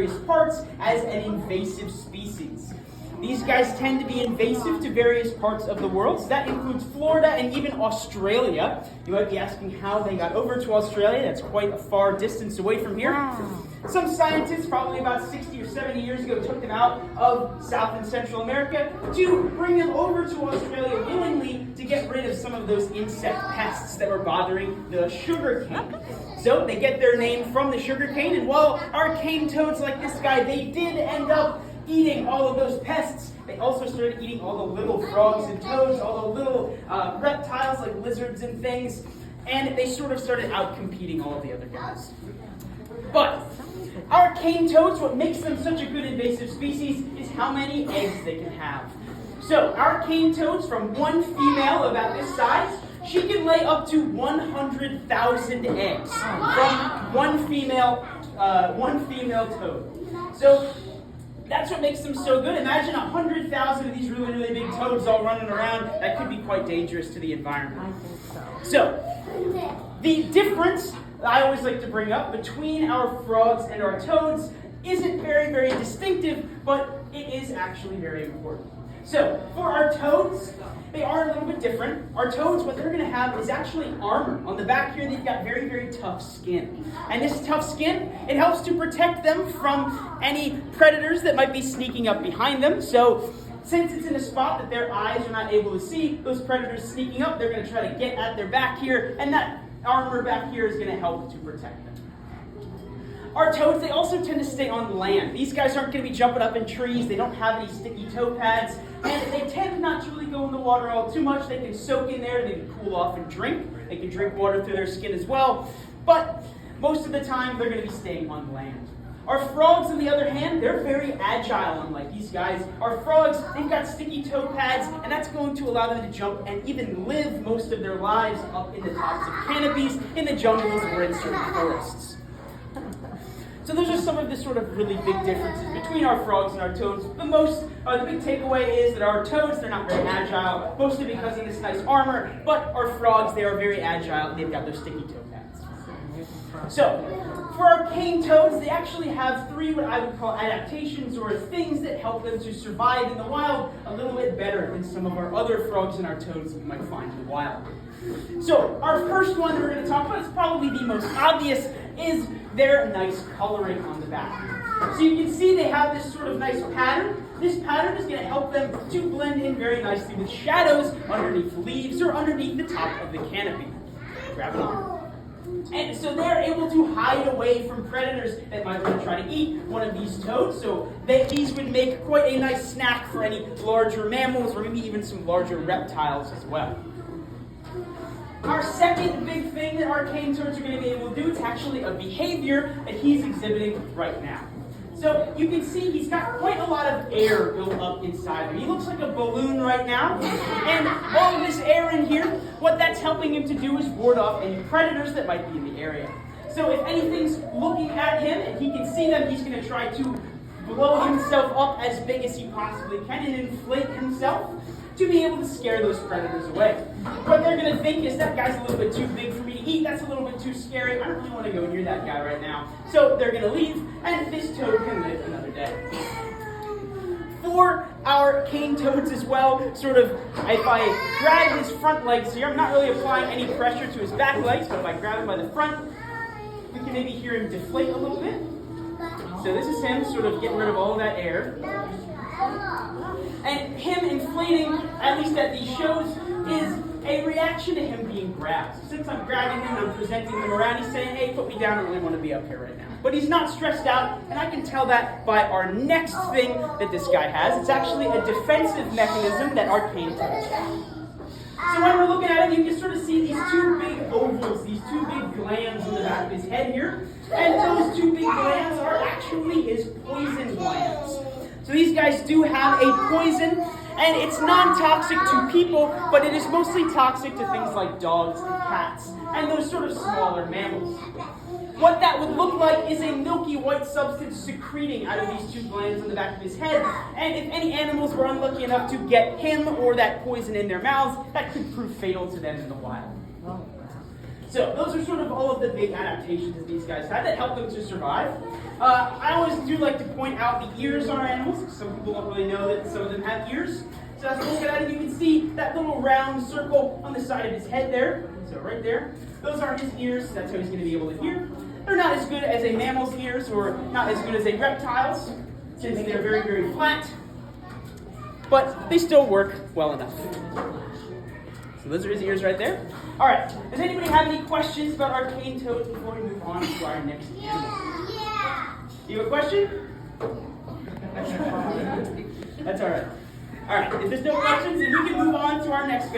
various parts as an invasive species. These guys tend to be invasive to various parts of the world, so that includes Florida and even Australia. You might be asking how they got over to Australia. That's quite a far distance away from here. Wow. Some scientists, probably about 60 or 70 years ago, took them out of South and Central America to bring them over to Australia willingly to get rid of some of those insect pests that were bothering the sugar cane. So they get their name from the sugar cane, and while our cane toads like this guy, they did end up eating all of those pests, they also started eating all the little frogs and toads, all the little reptiles like lizards and things, and they sort of started out-competing all of the other guys. But our cane toads, what makes them such a good invasive species is how many eggs they can have. So our cane toads, from one female about this size, she can lay up to 100,000 eggs from one female toad. So that's what makes them so good. Imagine 100,000 of these really, really big toads all running around. That could be quite dangerous to the environment. I think so. So, the difference I always like to bring up between our frogs and our toads isn't very, very distinctive, but it is actually very important. So, for our toads, they are a little bit different. Our toads, what they're going to have is actually armor. On the back here, they've got very, very tough skin. And this tough skin, it helps to protect them from any predators that might be sneaking up behind them. So, since it's in a spot that their eyes are not able to see, those predators sneaking up, they're going to try to get at their back here, and that armor back here is going to help to protect them. Our toads, they also tend to stay on land. These guys aren't going to be jumping up in trees. They don't have any sticky toe pads. And they tend not to really go in the water all too much. They can soak in there. They can cool off and drink. They can drink water through their skin as well. But most of the time, they're going to be staying on land. Our frogs, on the other hand, they're very agile, unlike these guys. Our frogs, they've got sticky toe pads, and that's going to allow them to jump and even live most of their lives up in the tops of canopies, in the jungles, or in certain forests. So those are some of the sort of really big differences between our frogs and our toads. The big takeaway is that our toads, they're not very agile, mostly because of this nice armor, but our frogs, they are very agile, and they've got those sticky toe pads. So, for our cane toads, they actually have three what I would call adaptations, or things that help them to survive in the wild a little bit better than some of our other frogs and our toads that you might find in the wild. So, our first one that we're going to talk about is probably the most obvious, is their nice coloring on the back. So you can see they have this sort of nice pattern. This pattern is going to help them to blend in very nicely with shadows underneath leaves or underneath the top of the canopy. Grab it on. And so they're able to hide away from predators that might want to try to eat one of these toads. So these would make quite a nice snack for any larger mammals or maybe even some larger reptiles as well. Our second big thing that our cane toads are going to be able to do is actually a behavior that he's exhibiting right now. So you can see he's got quite a lot of air built up inside him. He looks like a balloon right now. And all of this air in here, what that's helping him to do is ward off any predators that might be in the area. So if anything's looking at him and he can see them, he's going to try to blow himself up as big as he possibly can and inflate himself to be able to scare those predators away. What they're going to think is, that guy's a little bit too big for me to eat, that's a little bit too scary, I don't really want to go near that guy right now. So they're going to leave, and this toad can live another day. For our cane toads as well, sort of, if I grab his front legs here, I'm not really applying any pressure to his back legs, but if I grab him by the front, we can maybe hear him deflate a little bit. So this is him sort of getting rid of all of that air. And him inflating, at least at these shows, is a reaction to him being grabbed. Since I'm grabbing him and I'm presenting him around, he's saying, hey, put me down, I really want to be up here right now. But he's not stressed out, and I can tell that by our next thing that this guy has. It's actually a defensive mechanism that our cane toads have. So when we're looking at him, you can sort of see these two big ovals, these two big glands in the back of his head here. And those two big glands are actually his poison glands. So these guys do have a poison, and it's non-toxic to people, but it is mostly toxic to things like dogs and cats, and those sort of smaller mammals. What that would look like is a milky white substance secreting out of these two glands on the back of his head, and if any animals were unlucky enough to get him or that poison in their mouths, that could prove fatal to them in the wild. So those are sort of all of the big adaptations that these guys had that helped them to survive. I always do like to point out the ears on our animals. Some people don't really know that some of them have ears. So as we look at it, you can see that little round circle on the side of his head there. So right there, those are his ears. That's how he's going to be able to hear. They're not as good as a mammal's ears, or not as good as a reptile's, since they're very, very flat. But they still work well enough. So those are his ears right there. All right. Does anybody have any questions about our cane toads before we move on to our next animal? Yeah. You have a question? That's all right. All right. If there's no questions, then we can move on to our next guy.